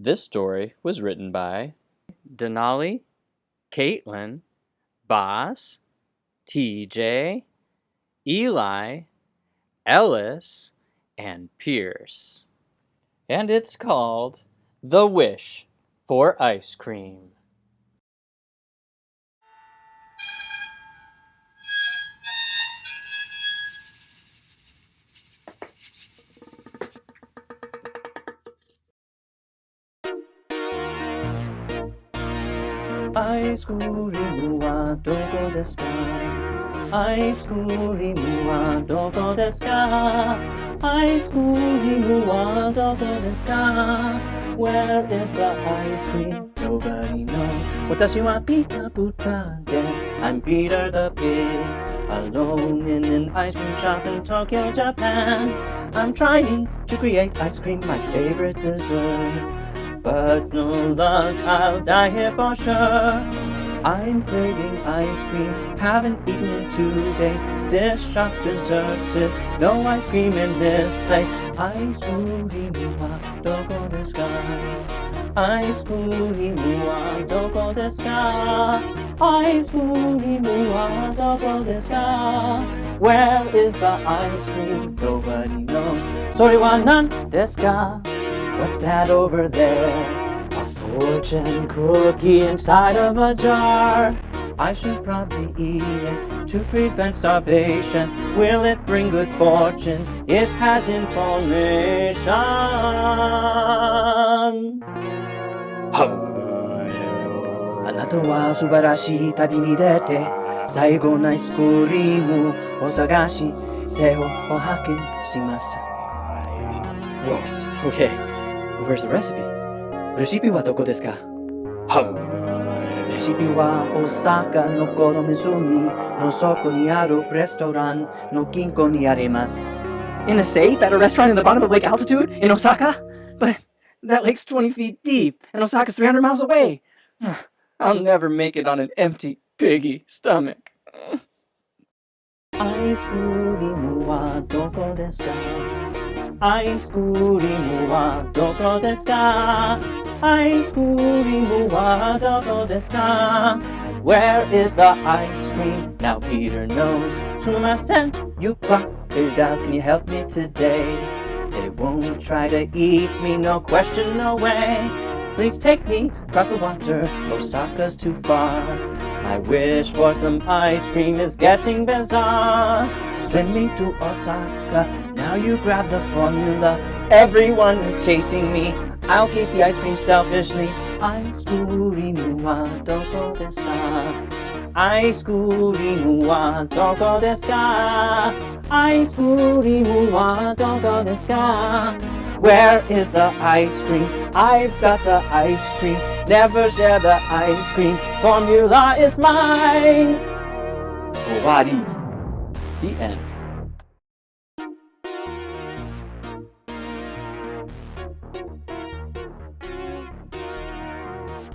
This story was written by Denali, Caitlin, Boss, TJ, Eli, Ellis, and Pierce. And it's called The Wish for Ice Cream. Ice cream wa doko desu ka? Ice cream wa doko desu ka? Ice cream wa doko desu ka? Where is the ice cream? Nobody knows. Watashi wa Pita Puta desu. I'm Peter the Pig, alone in an ice cream shop in Tokyo, Japan. I'm trying to create ice cream, my favorite dessert. But no luck, I'll die here for sure. I'm craving ice cream, haven't eaten in 2 days. This shop's deserted, no ice cream in this place. Ice cream wa doko desu ka? Ice cream wa doko desu ka? Ice cream wa doko desu ka? Where is the ice cream? Nobody knows. Sore wa nan desu ka? What's that over there? A fortune cookie inside of a jar. I should probably eat it to prevent starvation. Will it bring good fortune? It has information. あなたは素晴らしい旅に出て、最後のアイスクリームを探し、背を発見します。Whoa, okay. Where's the recipe? レシピはどこですか？レシピは大阪のこの湖の底にあるレストランの金庫にあります。In a safe at a restaurant in the bottom of Lake Altitude in Osaka? But that lake's 20 feet deep and Osaka's 300 miles away. I'll never make it on an empty, piggy stomach. アイスクリームはどこですか？アイスクリームはどこですか？アイスクリームはどこですか？ Where is the ice cream? Now Peter knows. すみません、you crocodiles, can you help me today? They won't try to eat me, no question, no way. Please take me across the water, Osaka's too far. My wish for some ice cream is getting bizarre. Swimming to Osaka, now you grab the formula. Everyone is chasing me, I'll keep the ice cream selfishly. Ice cream wa doko desu ka? Ice cream wa doko desu ka? Ice cream wa doko desu ka? Where is the ice cream? I've got the ice cream. Never share the ice cream. Formula is mine. Owari. The end.